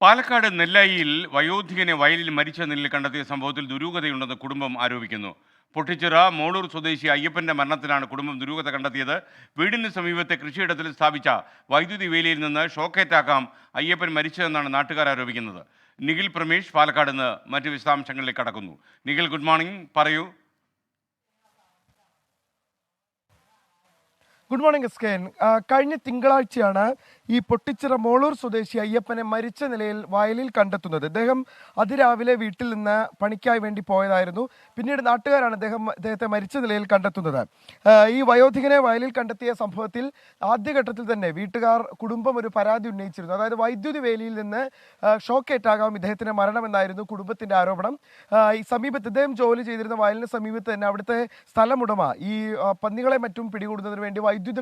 പാലക്കാട് നെല്ലായിയിൽ വയോധികനെ വയലിൽ മരിച്ച നിലയിൽ കണ്ടെത്തിയ സംഭവത്തിൽ ദുരൂഹതയുണ്ടെന്ന് കുടുംബം ആരോപിക്കുന്നു. പൊട്ടിച്ചിറ മോളൂർ സ്വദേശി അയ്യപ്പന്റെ മരണത്തിലാണ് കുടുംബം ദുരൂഹത കണ്ടെത്തിയത്. വീടിന് സമീപത്തെ കൃഷിയിടത്തിൽ സ്ഥാപിച്ച വൈദ്യുതി വേലിയിൽ നിന്ന് ഷോക്കേറ്റാക്കാം അയ്യപ്പൻ മരിച്ചതെന്നാണ് നാട്ടുകാർ ആരോപിക്കുന്നത്. നിഖിൽ പ്രമേഷ് പാലക്കാട് നിന്ന് മറ്റ് വിശദാംശങ്ങളിലേക്ക് കടക്കുന്നു. നിഖിൽ, ഗുഡ് മോർണിംഗ്, പറയൂ. ഗുഡ് മോർണിംഗ് എസ്കേൻ. കഴിഞ്ഞ തിങ്കളാഴ്ചയാണ് ഈ പൊട്ടിച്ചിറ മോളൂർ സ്വദേശി അയ്യപ്പനെ മരിച്ച നിലയിൽ വയലിൽ കണ്ടെത്തുന്നത്. അദ്ദേഹം അതിരാവിലെ വീട്ടിൽ നിന്ന് പണിക്കായി വേണ്ടി പോയതായിരുന്നു. പിന്നീട് നാട്ടുകാരാണ് അദ്ദേഹത്തെ മരിച്ച നിലയിൽ കണ്ടെത്തുന്നത്. ഈ വയോധികനെ വയലിൽ കണ്ടെത്തിയ സംഭവത്തിൽ ആദ്യഘട്ടത്തിൽ തന്നെ കുടുംബം ഒരു പരാതി ഉന്നയിച്ചിരുന്നു. അതായത് വൈദ്യുതി വേലിയിൽ നിന്ന് ഷോക്കേറ്റാകാം ഇദ്ദേഹത്തിന്റെ മരണമെന്നായിരുന്നു കുടുംബത്തിന്റെ ആരോപണം. ഈ സമീപത്ത് ഇദ്ദേഹം ജോലി ചെയ്തിരുന്ന വയലിന് സമീപത്ത് തന്നെ അവിടുത്തെ സ്ഥലമുടമ ഈ പന്നികളെ മറ്റും പിടികൂടുന്നതിന് വേണ്ടി വൈദ്യുത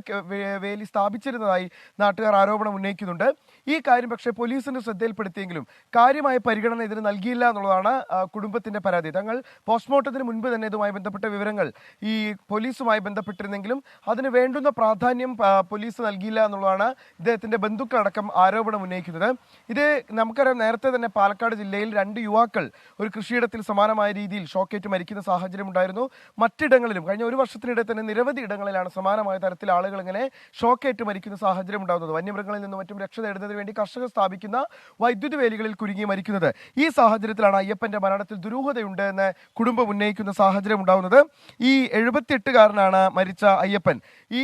വേലി സ്ഥാപിച്ചിരുന്നതായി നാട്ടുകാർ ആരോപണം ഉന്നയിക്കുന്നുണ്ട്. ഈ കാര്യം പക്ഷേ പോലീസിന്റെ ശ്രദ്ധയിൽപ്പെടുത്തിയെങ്കിലും കാര്യമായ പരിഗണന ഇതിന് നൽകിയില്ല എന്നുള്ളതാണ് കുടുംബത്തിന്റെ പരാതി. തങ്ങൾ പോസ്റ്റ്മോർട്ടത്തിന് മുൻപ് തന്നെ ഇതുമായി ബന്ധപ്പെട്ട വിവരങ്ങൾ ഈ പോലീസുമായി ബന്ധപ്പെട്ടിരുന്നെങ്കിലും അതിന് വേണ്ടുന്ന പ്രാധാന്യം പോലീസ് നൽകിയില്ല എന്നുള്ളതാണ് ഇദ്ദേഹത്തിന്റെ ബന്ധുക്കളടക്കം ആരോപണം ഉന്നയിക്കുന്നത്. ഇത് നമുക്കറിയാം, നേരത്തെ തന്നെ പാലക്കാട് ജില്ലയിൽ 2 യുവാക്കൾ ഒരു കൃഷിയിടത്തിൽ സമാനമായ രീതിയിൽ ഷോക്കേറ്റ് മരിക്കുന്ന സാഹചര്യം ഉണ്ടായിരുന്നു. മറ്റിടങ്ങളിലും കഴിഞ്ഞ ഒരു വർഷത്തിനിടെ തന്നെ നിരവധി ഇടങ്ങളിലാണ് സമാനമായ തരത്തിൽ ആളുകൾ ഇങ്ങനെ ഷോക്കേറ്റ് മരിക്കുന്ന സാഹചര്യം ഉണ്ടാകുന്നത്. വന്യമൃഗങ്ങളിൽ നിന്നും മറ്റും രക്ഷ നേടുന്നതിന് വേണ്ടി കർഷകർ സ്ഥാപിക്കുന്ന വൈദ്യുതി വേലികളിൽ കുരുങ്ങി മരിക്കുന്നത്. ഈ സാഹചര്യത്തിലാണ് അയ്യപ്പന്റെ മരണത്തിൽ ദുരൂഹതയുണ്ട് എന്ന് കുടുംബം ഉന്നയിക്കുന്ന സാഹചര്യം ഉണ്ടാകുന്നത്. ഈ 78-കാരനാണ് മരിച്ച അയ്യപ്പൻ. ഈ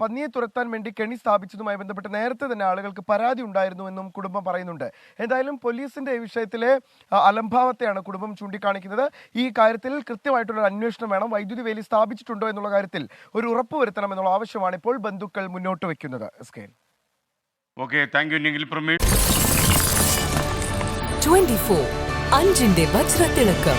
പന്നിയെ തുരത്താൻ വേണ്ടി കെണി സ്ഥാപിച്ചതുമായി ബന്ധപ്പെട്ട് നേരത്തെ തന്നെ ആളുകൾക്ക് പരാതി ഉണ്ടായിരുന്നുവെന്നും കുടുംബം പറയുന്നുണ്ട്. എന്തായാലും പോലീസിന്റെ ഈ വിഷയത്തിലെ അലംഭാവത്തെയാണ് കുടുംബം ചൂണ്ടിക്കാണിക്കുന്നത്. ഈ കാര്യത്തിൽ കൃത്യമായിട്ടുള്ള അന്വേഷണം വേണം. വൈദ്യുതി വേലി സ്ഥാപിച്ചിട്ടുണ്ടോ എന്നുള്ള കാര്യത്തിൽ ഒരു ഉറപ്പ് വരുത്തണം എന്നുള്ള ആവശ്യമാണ് ഇപ്പോൾ ബന്ധുക്കൾ മുന്നോട്ട് വെക്കുന്നത്. Okay, thank you Nikhil Pramesh. 24 അഞ്ചിന്റെ വജ്രത്തിളക്കം.